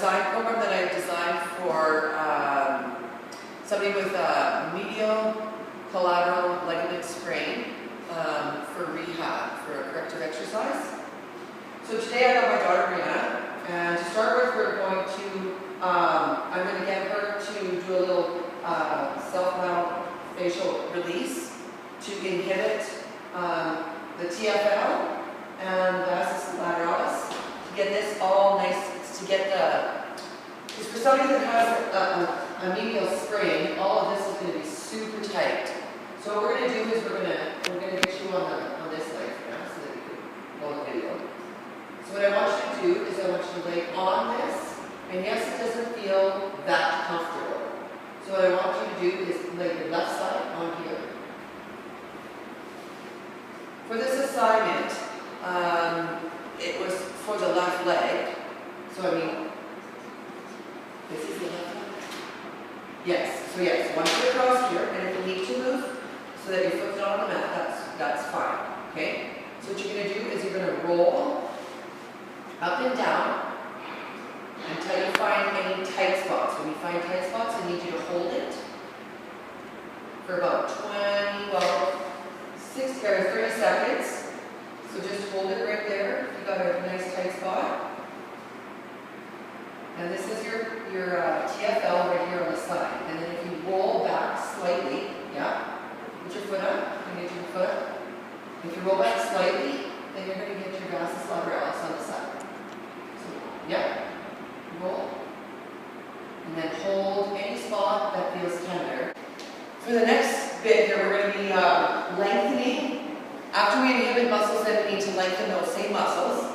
design program that I designed for somebody with medial collateral ligament sprain for rehab, for a corrective exercise. So today I got my daughter Brianna, and to start with we're going to, I'm going to get her to do a little self-mount facial release to inhibit the TFL and the vastus lateralis, to get this all nice, to get the, because for somebody that has a medial sprain, all of this is going to be super tight. So what we're going to do is we're going to get you on this leg now so that you can roll the video. So what I want you to do is I want you to lay on this, and yes, it doesn't feel that comfortable. So what I want you to do is lay your left side on here. For this assignment, it was for the left leg. So I mean, this is the left leg? Yes. So yes, one foot across here, and if you need to move so that your foot's not on the mat, that's fine. Okay? So what you're going to do is you're going to roll up and down until you find any tight spots. When you find tight spots, I need you to hold it for about 60 or 30 seconds. So just hold it right there if you got a nice tight spot. And this is your TFL right here on the side. And then if you roll back slightly, yeah, put your foot up, and get your foot. If you roll back slightly, then you're going to get your vastus lateralis on the side. So, yeah, roll. And then hold any spot that feels tender. For the next bit here, we're going to be lengthening. After we inhibit muscles, then we need to lengthen those same muscles.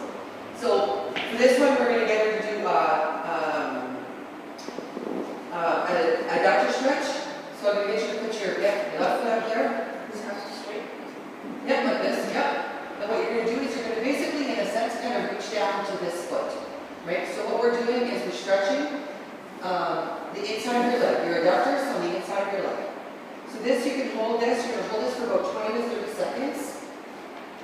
So for this one, we're going to get her to do an adductor stretch. So I'm going to get you to put your left foot up there. Yep, like this, yep. And what you're going to do is you're going to basically, in a sense, kind of reach down to this foot. Right? So what we're doing is we're stretching the inside of your leg, your adductors on the inside of your leg. So this, you can hold this, you're going to hold this for about 20 to 30 seconds.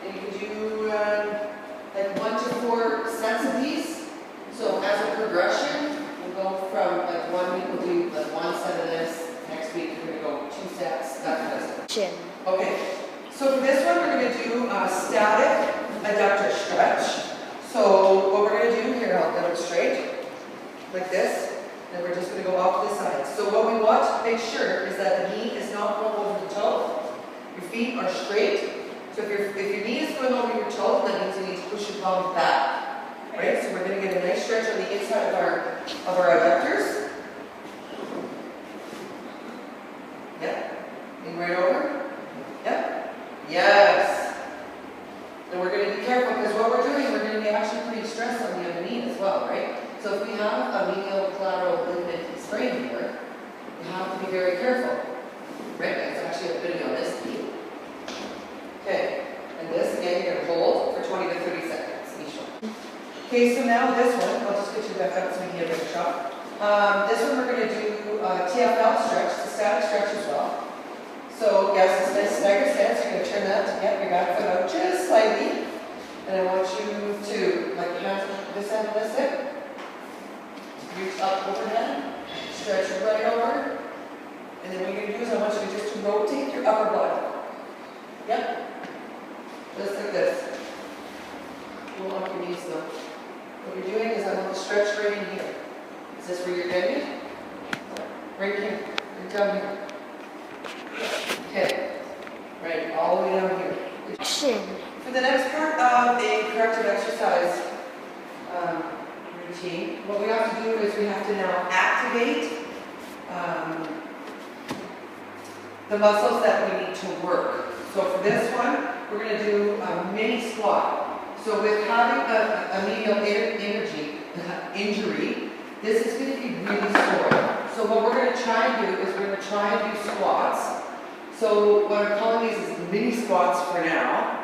And you can do like 1 to 4 sets of these. So as a progression, we'll go from like 1 week we'll do like 1 set of this. Next week we're going to go 2 sets, that kind of stuff. Chin. Okay. So for this one, we're going to do a static adductor stretch. So what we're going to do here, I'll demonstrate like this. And we're just going to go off to the side. So what we want to make sure is that the knee is not going over the toe. Your feet are straight. So if your knee is going over your toe, that means you need to push your palms back. Right? So we're going to get a nice stretch on the inside of our adductors. Yep. Lean right over. Yep. Yes. And we're going to be careful because what we're doing, we're going to be actually putting stress on the other knee as well, right? So if we have a medial collateral ligament sprain here, you have to be very careful. Right? It's actually a video on this knee. Okay. And this, again, you're going to hold for 20 to 30 seconds each one. Okay, so now this one, I'll just get you back up so we can get a better shot. This one we're going to do a TFL stretch, a static stretch as well. So yes, it's nice stagger stance. You're going to turn that to get your back foot out just slightly. And I want you to, like, hands this end of this hip. Reach up overhead, stretch right over, and then what you're going to do is I want you to just rotate your upper body. Yep. Just like this. Don't lock your knees though. What you're doing is I want to stretch right in here. Is this where you're getting it? Right here. Right down here. Okay. Right, all the way down here. Chin. For the next part of a corrective exercise routine, what we have to do is we have to now activate the muscles that we need to work. So for this one, we're going to do a mini squat. So with having a medial injury, this is going to be really sore. So what we're going to try and do is we're going to try and do squats. So what I'm calling these is mini squats for now.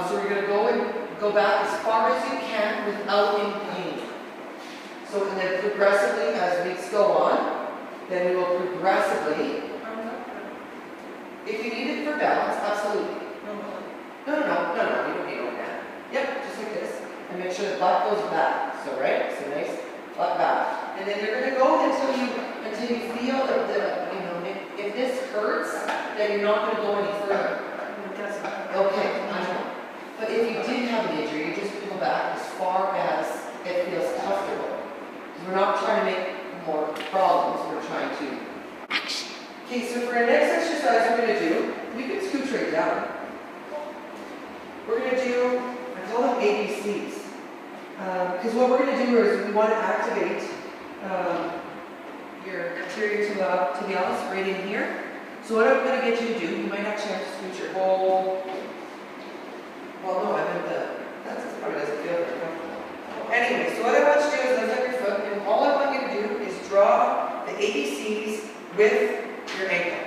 So we're going to go back as far as you can without any pain. So and then progressively, as weeks go on, then we will progressively. If you need it for balance, absolutely. No, you don't need it like that. Yep, just like this. And make sure the butt goes back. So right, so nice. butt back. And then you're going to go until you feel that if this hurts, then you're not going to go any further. Okay, I know. But if you did have an injury, you just pull back as far as it feels comfortable. We're not trying to make more problems, we're trying to action. Okay, so for our next exercise we're going to do, you can scooch right down. We're going to do, I call them ABCs. Because what we're going to do is we want to activate your anterior tibialis right in here. So what I'm going to get you to do, you might actually have to scooch your whole, well no, I meant that probably doesn't feel very comfortable. Anyway, so what I want you to do is lift up your foot, and all I want you to do is draw the ABCs with your ankle.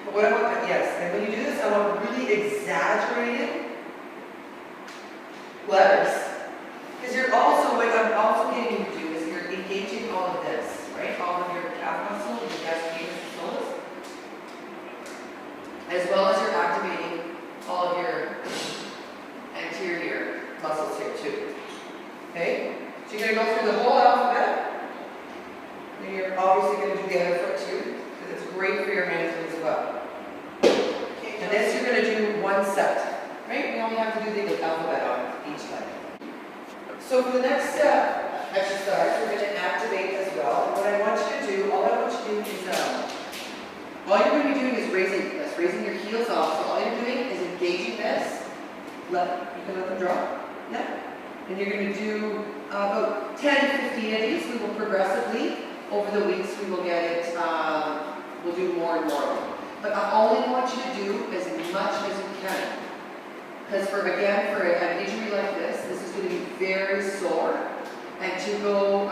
But what I want, yes, and when you do this, I want really exaggerated letters. Because you're also, what I'm also getting you to do is you're engaging all of this, right? All of your calf muscle, your gastrocnemius and soleus, as well as you're activating all of your anterior muscles here too. Okay? So you're going to go through the whole alphabet. And you're obviously going to do the other foot too, because it's great for your hamstrings as well. Okay, and this you're going to do one set. Right? We only have to do the alphabet on each leg. So for the next exercise, we're going to activate as well. And what I want you to do, all I want you to do is, all you're going to be doing is raising your heels off. So all you're doing is engaging this. You can let them drop. Yeah. And you're going to do about 10 to 15 of these. We will progressively, over the weeks, we will get it, we'll do more and more of them. But I only want you to do as much as you can. Because for an injury like this is going to be very sore. And to go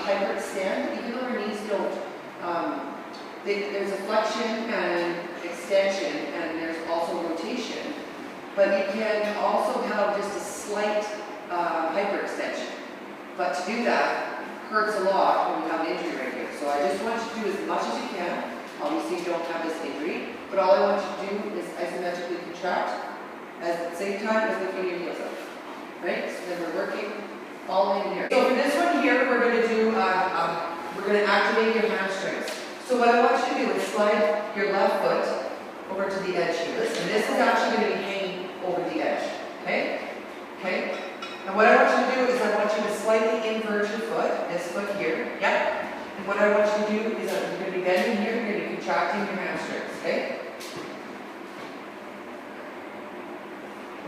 hyperextend, even though your knees don't, there's a flexion and extension, and there's also rotation. But you can also have just a slight hyperextension. But to do that hurts a lot when you have an injury right here. So I just want you to do as much as you can. Obviously you don't have this injury, but all I want you to do is isometrically contract at the same time as lifting your heels up. Right? So then we're working all in here. So for this one here, we're going to do, we're going to activate your hamstrings. So what I want you to do is slide your left foot over to the edge here. And this is actually going to be hanging over the edge. Okay? Okay? And what I want you to do is I want you to slightly invert your foot, this foot here. Yeah? And what I want you to do is you're going to be bending here, you're going to be contracting your hamstrings. Okay?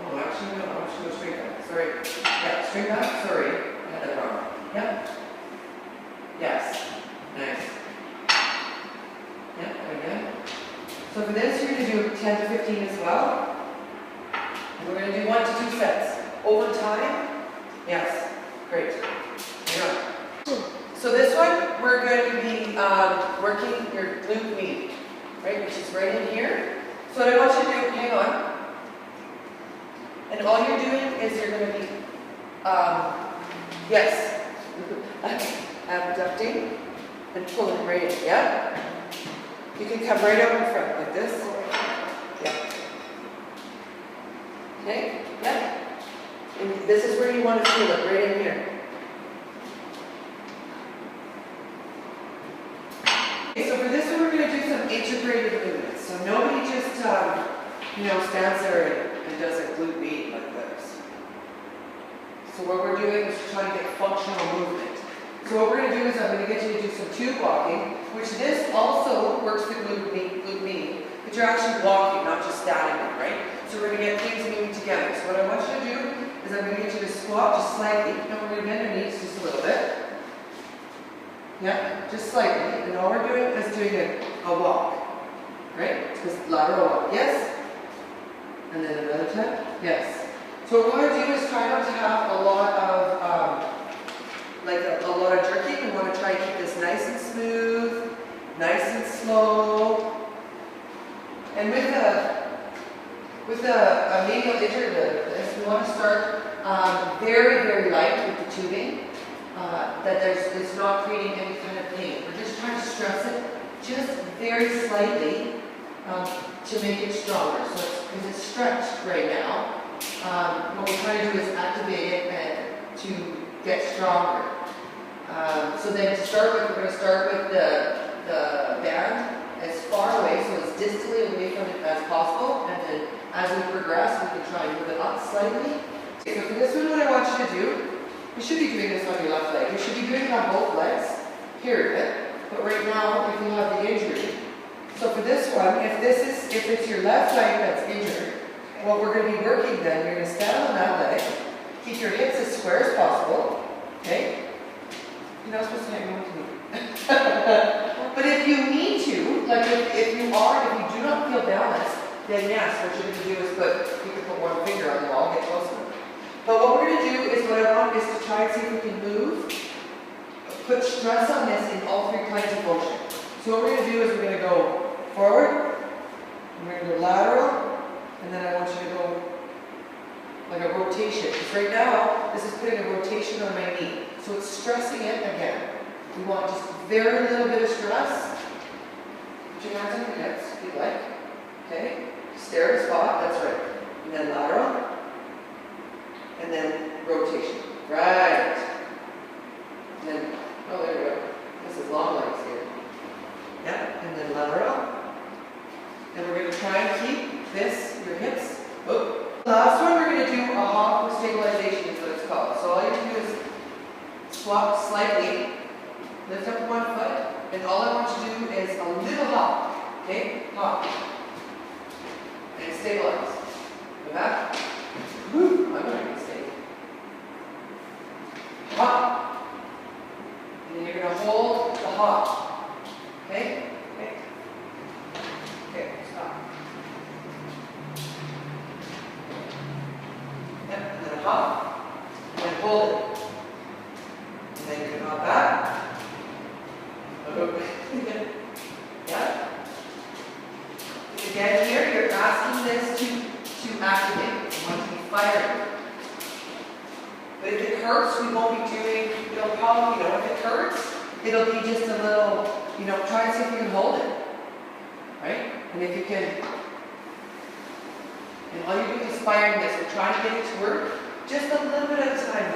Oh, actually, no, I want you to go straight back. Sorry. Yeah, straight back. Sorry. I had that wrong. Yeah? Yes. Nice. Yeah, again. So for this, you're going to do 10 to 15 as well. And we're going to do 1 to 2 sets. Over time? Yes. Great. Yeah. So this one, we're going to be working your glute med, right, which is right in here. So what I want you to do, hang on. And all you're doing is you're going to be, yes, abducting and pulling right in, yeah? You can come right out in front like this. Yeah. Okay, yeah. And this is where you want to feel it, right in here. Okay, so for this one, we're going to do some integrated movements. So nobody just, stands there and does a glute med like this. So what we're doing is trying to get functional movement. So what we're going to do is I'm going to get you to do some tube walking, which this also works the glute med, but you're actually walking, not just standing there, right? So we're going to get things moving together. So what I want you to do is I'm going to get you to squat just slightly. Now we're going to bend your knees just a little bit. Yeah, just slightly. And all we're doing is doing a walk. Right? Just lateral walk. Yes? And then another time. Yes. So what we want to do is try not to have a lot of jerking. We want to try to keep this nice and smooth, nice and slow. And with a medial injury like this, we want to start very, very light with the tubing. That it's not creating any kind of pain. We're just trying to stress it just very slightly to make it stronger. So because it's stretched right now, what we're trying to do is activate it and to get stronger. So then to start with, we're going to start with the band as far away, so as distantly away from it as possible, and then as we progress, we can try and move it up slightly. Okay, so for this one, what I want you to do, you should be doing this on your left leg. You should be doing it on both legs, period. But right now, if you have the injury, so for this one, if it's your left leg that's injured, what we're going to be working then, you're going to stand on that leg, keep your hips as square as possible, okay? You're not supposed to hang on to me. But if you need to, like if you do not feel balanced, then yes, what you're going to do is you can put one finger on the wall, get close enough. But what we're going to do is, what I want is to try and see if we can move, put stress on this in all three planes of motion. So what we're going to do is we're going to go forward, and we're going to go lateral, and then I want you to go like a rotation. Because right now, this is putting a rotation on my knee. So it's stressing it again. We want just very little bit of stress. Put your hands on your hips if you like. Okay? Stare at a spot, that's right. And then lateral. And then rotation. Right. And then, oh, there we go. This is long legs here. Yeah, and then lateral. And we're going to try and keep this, your hips. Oh. Last one, we're going to do a hop with stabilization is what it's called. So all you have to do is swap slightly, lift up one foot, and all I want you to do is a little hop. Okay? Hop. And stabilize. Go back. Woo! I'm going to stay. Hop. And then you're going to hold the hop. Okay? Okay. Okay, stop. Yep, and then hop. And then hold it. And then you're going to hop back. Yeah? Again here, you're asking this to activate. You want to be firing. But if it hurts, we won't be doing, it'll probably, if it hurts, it'll be just a little, try and see if you can hold it. Right? And if you can, and all you're doing is firing this. We're trying to get it to work just a little bit at a time.